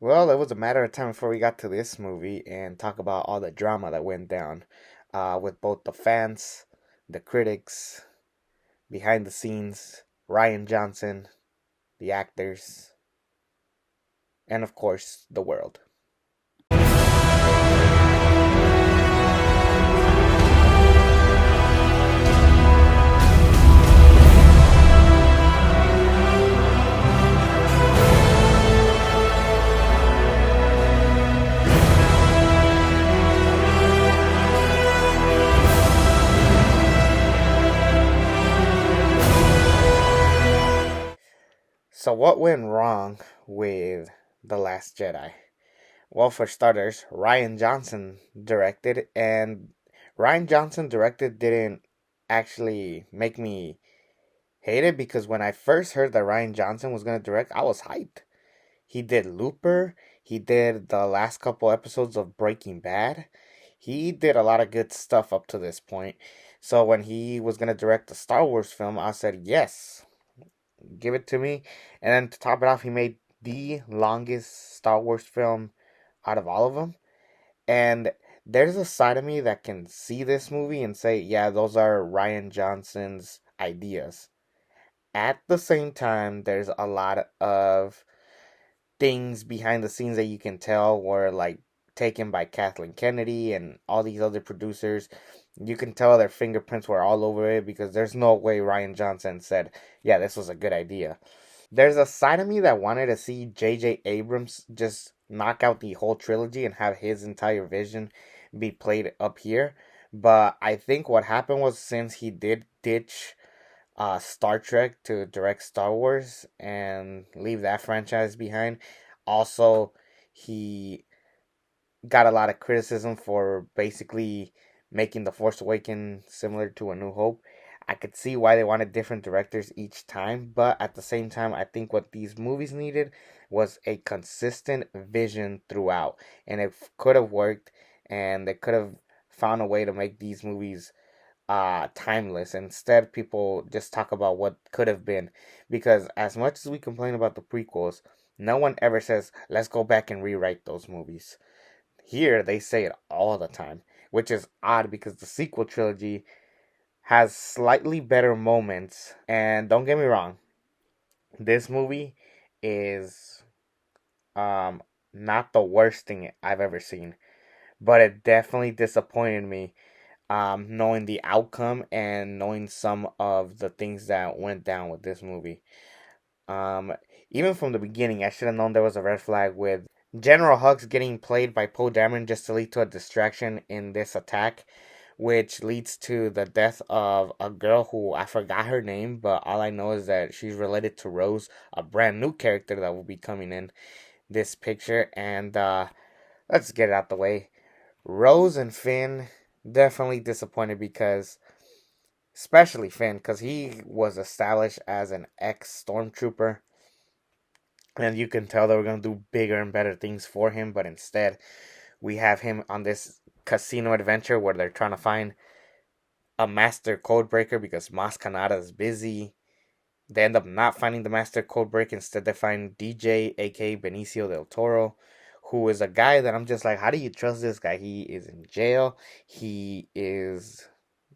Well, it was a matter of time before we got to this movie and talk about all the drama that went down with both the fans, the critics, behind the scenes, Rian Johnson, the actors, and of course, the world. So, what went wrong with The Last Jedi? Well, for starters, Rian Johnson directed, and Rian Johnson directed didn't actually make me hate it because when I first heard that Rian Johnson was going to direct, I was hyped. He did Looper. He did the last couple episodes of Breaking Bad. He did a lot of good stuff up to this point. So when he was going to direct the Star Wars film, I said, yes, give it to me. And then to top it off, he made the longest Star Wars film out of all of them. And there's a side of me that can see this movie and say, yeah, those are Rian Johnson's ideas. At the same time, there's a lot of things behind the scenes that you can tell were like taken by Kathleen Kennedy and all these other producers. You can tell their fingerprints were all over it because there's no way Rian Johnson said, yeah, this was a good idea. There's a side of me that wanted to see J.J. Abrams just knock out the whole trilogy and have his entire vision be played up here. But I think what happened was since he did ditch Star Trek to direct Star Wars and leave that franchise behind. Also, he got a lot of criticism for basically making The Force Awakens similar to A New Hope. I could see why they wanted different directors each time, but at the same time, I think what these movies needed was a consistent vision throughout, and it could have worked, and they could have found a way to make these movies timeless. Instead, people just talk about what could have been. Because as much as we complain about the prequels, no one ever says, let's go back and rewrite those movies. Here, they say it all the time, which is odd because the sequel trilogy has slightly better moments. And don't get me wrong, this movie is um not the worst thing I've ever seen, but it definitely disappointed me knowing the outcome and knowing some of the things that went down with this movie. Um, Even from the beginning, I should have known there was a red flag with General Hux getting played by Poe Dameron just to lead to a distraction in this attack, which leads to the death of a girl who I forgot her name, but all I know is that she's related to Rose, a brand new character that will be coming in this picture. And let's get it out the way. Rose and Finn definitely disappointed because, especially Finn, because he was established as an ex stormtrooper, and you can tell they were gonna do bigger and better things for him. But instead, we have him on this casino adventure where they're trying to find a master code breaker because Mas Kanata is busy. They end up not finding the master code breaker. Instead, they find DJ, aka Benicio del Toro, who is a guy that I'm just like, how do you trust this guy? He is in jail. He is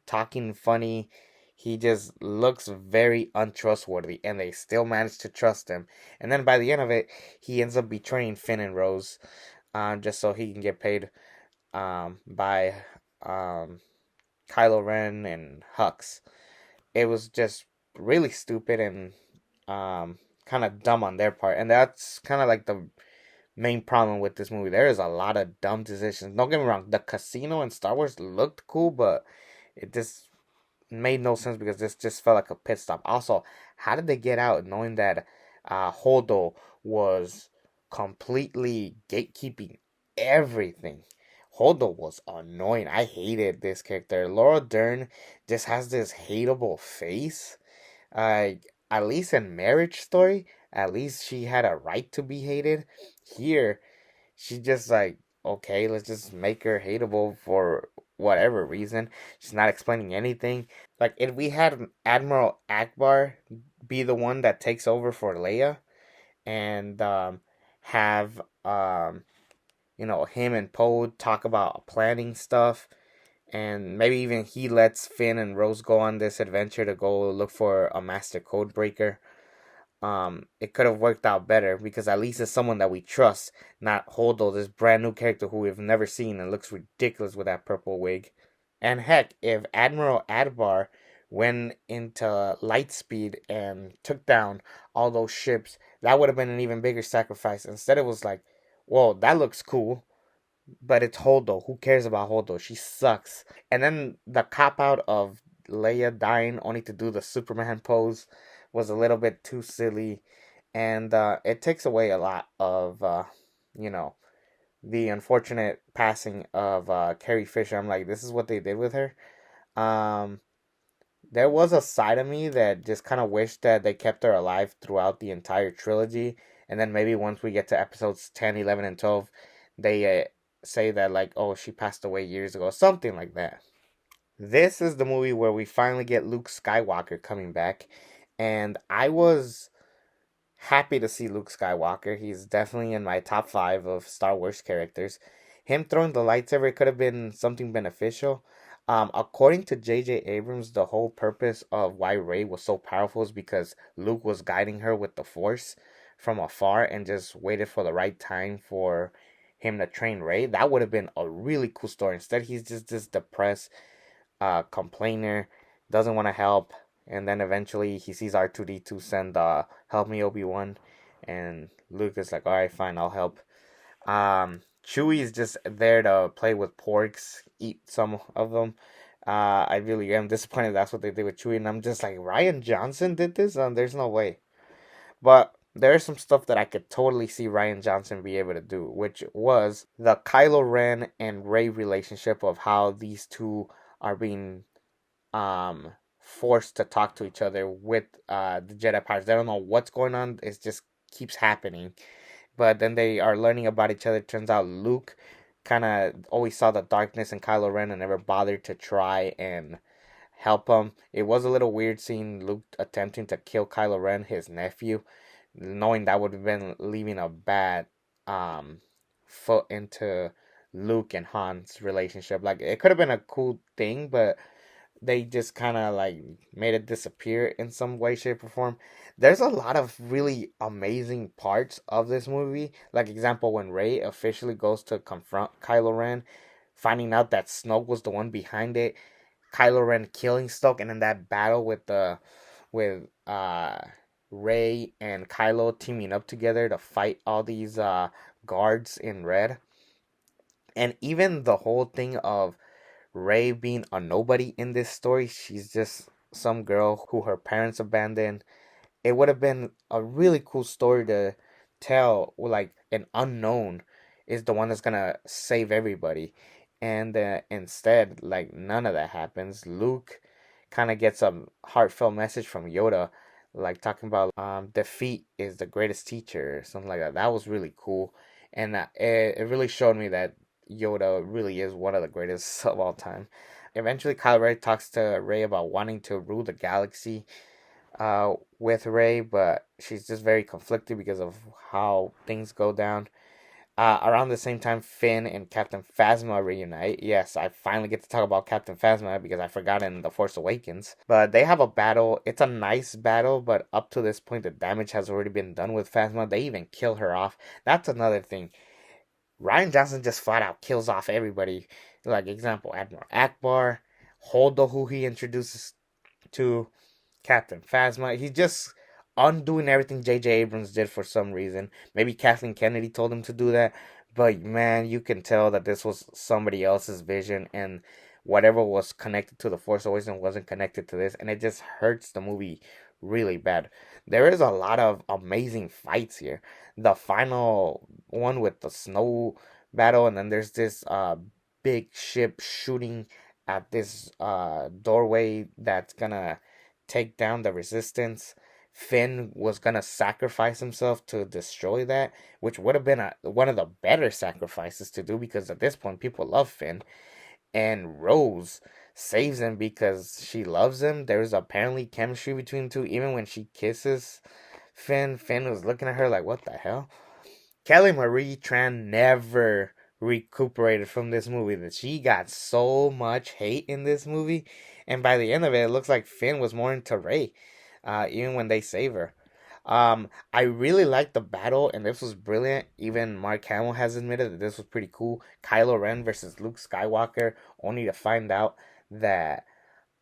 talking funny. He just looks very untrustworthy, and they still manage to trust him. And then by the end of it, he ends up betraying Finn and Rose, just so he can get paid, by um, Kylo Ren and Hux. It was just really stupid and kind of dumb on their part, and that's kind of like the main problem with this movie. There is a lot of dumb decisions. Don't get me wrong, the casino in Star Wars looked cool, but it just made no sense because this just felt like a pit stop. Also, how did they get out knowing that Holdo was completely gatekeeping everything? Holdo was annoying. I hated this character. Laura Dern just has this hateable face. At least in Marriage Story, at least she had a right to be hated. Here, she just like, okay, let's just make her hateable for whatever reason. She's not explaining anything. Like if we had Admiral Akbar be the one that takes over for Leia and have him and Poe talk about planning stuff, and maybe even he lets Finn and Rose go on this adventure to go look for a master code breaker. It could have worked out better because at least it's someone that we trust, not Holdo, this brand new character who we've never seen and looks ridiculous with that purple wig. And heck, if Admiral Adbar went into light speed and took down all those ships, that would have been an even bigger sacrifice. Instead, it was like, whoa, that looks cool, but it's Holdo. Who cares about Holdo? She sucks. And then the cop out of Leia dying only to do the Superman pose was a little bit too silly, and it takes away a lot of you know the unfortunate passing of Carrie Fisher. I'm like, this is what they did with her. Um, there was a side of me that just kind of wished that they kept her alive throughout the entire trilogy, and then maybe once we get to episodes 10, 11, and 12, they say that, like, oh, she passed away years ago, something like that. This is the movie where we finally get Luke Skywalker coming back, and I was happy to see Luke Skywalker. He's definitely in my top five of Star Wars characters. Him throwing the lightsaber could have been something beneficial. According to J.J. Abrams, the whole purpose of why Rey was so powerful is because Luke was guiding her with the Force from afar and just waited for the right time for him to train Rey. That would have been a really cool story. Instead, he's just this depressed complainer, doesn't want to help, and then eventually he sees R2D2 send help me Obi-Wan, and Luke is like, all right, fine, I'll help. Chewie is just there to play with porks, eat some of them. I really am disappointed that's what they did with Chewie, and I'm just like, Rian Johnson did this? There's no way. But there's some stuff that I could totally see Rian Johnson be able to do, which was the Kylo Ren and Rey relationship of how these two are being forced to talk to each other with the Jedi powers. They don't know what's going on. It just keeps happening. But then they are learning about each other. Turns out Luke kind of always saw the darkness in Kylo Ren and never bothered to try and help him. It was a little weird seeing Luke attempting to kill Kylo Ren, his nephew, knowing that would have been leaving a bad foot into Luke and Han's relationship. Like, it could have been a cool thing, but they just kind of like made it disappear in some way, shape, or form. There's a lot of really amazing parts of this movie. Like, example, when Rey officially goes to confront Kylo Ren, finding out that Snoke was the one behind it, Kylo Ren killing Snoke, and then that battle with Rey and Kylo teaming up together to fight all these guards in red. And even the whole thing of Rey being a nobody in this story. She's just some girl who her parents abandoned. It would have been a really cool story to tell. Like, an unknown is the one that's gonna save everybody, and instead, like, none of that happens. Luke kind of gets a heartfelt message from Yoda, like talking about defeat is the greatest teacher, or something like that. That was really cool, and it really showed me that Yoda really is one of the greatest of all time. Eventually, Kylo Ren talks to Rey about wanting to rule the galaxy with Rey, but she's just very conflicted because of how things go down. Around the same time, Finn and Captain Phasma reunite. Yes, I finally get to talk about Captain Phasma because I forgot in The Force Awakens. But they have a battle. It's a nice battle, but up to this point, the damage has already been done with Phasma. They even kill her off. That's another thing. Rian Johnson just flat out kills off everybody. Like, example, Admiral Akbar, Holdo, who he introduces to, Captain Phasma. He's just undoing everything J.J. Abrams did for some reason. Maybe Kathleen Kennedy told him to do that. But man, you can tell that this was somebody else's vision, and whatever was connected to The Force Awakens wasn't connected to this, and it just hurts the movie really bad. There is a lot of amazing fights here. The final one with the snow battle, and then there's this big ship shooting at this doorway that's gonna take down the resistance. Finn was gonna sacrifice himself to destroy that, which would have been one of the better sacrifices to do because at this point people love Finn. And Rose saves him because she loves him. There's apparently chemistry between the two. Even when she kisses Finn, Finn was looking at her like, what the hell? Kelly Marie Tran never recuperated from this movie. That she got so much hate in this movie, and by the end of it, it looks like Finn was more into Rey, even when they save her. I really liked the battle, and this was brilliant. Even Mark Hamill has admitted that this was pretty cool. Kylo Ren versus Luke Skywalker, only to find out that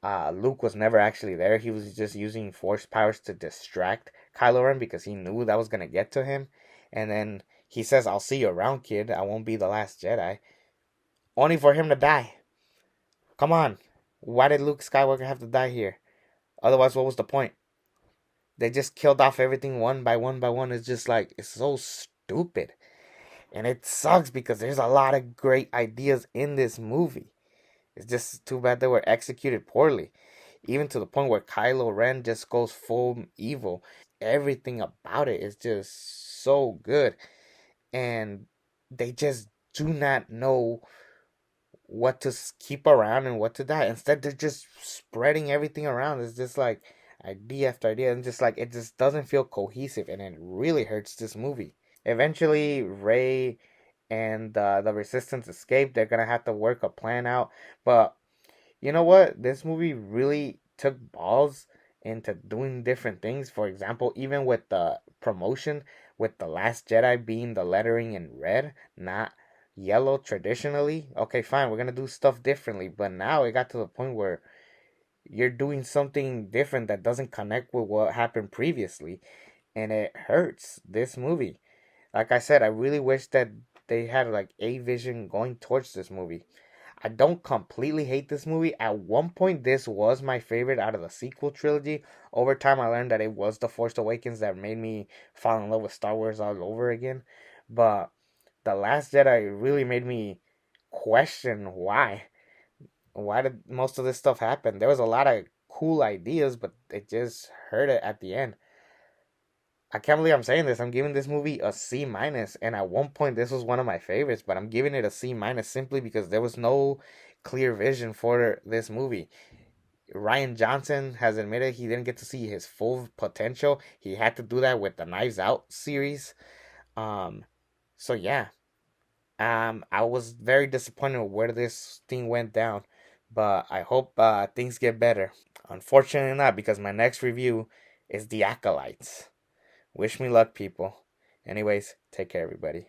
Luke was never actually there. He was just using force powers to distract Kylo Ren because he knew that was gonna get to him. And then he says, "I'll see you around, kid. I won't be the last Jedi." Only for him to die. Come on. Why did Luke Skywalker have to die here? Otherwise, what was the point? They just killed off everything one by one by one. It's just like, it's so stupid. And it sucks because there's a lot of great ideas in this movie. It's just too bad they were executed poorly. Even to the point where Kylo Ren just goes full evil. Everything about it is just so good. And they just do not know what to keep around and what to die. Instead, they're just spreading everything around. It's just like idea after idea, and just like it just doesn't feel cohesive, and it really hurts this movie. Eventually, Rey and the Resistance escape. They're gonna have to work a plan out, but you know what? This movie really took balls into doing different things. For example, even with the promotion, with The Last Jedi being the lettering in red, not yellow traditionally. Okay, fine, we're gonna do stuff differently. But now it got to the point where you're doing something different that doesn't connect with what happened previously. And it hurts this movie. Like I said, I really wish that they had like a vision going towards this movie. I don't completely hate this movie. At one point, this was my favorite out of the sequel trilogy. Over time, I learned that it was The Force Awakens that made me fall in love with Star Wars all over again. But The Last Jedi really made me question why. Why did most of this stuff happen? There was a lot of cool ideas, but it just hurt it at the end. I can't believe I'm saying this. I'm giving this movie a C minus, and at one point this was one of my favorites, but I'm giving it a C minus simply because there was no clear vision for this movie. Rian Johnson has admitted he didn't get to see his full potential. He had to do that with the Knives Out series. Um, so yeah, I was very disappointed with where this thing went down, but I hope things get better. Unfortunately, not because my next review is The Acolytes. Wish me luck, people. Anyways, take care, everybody.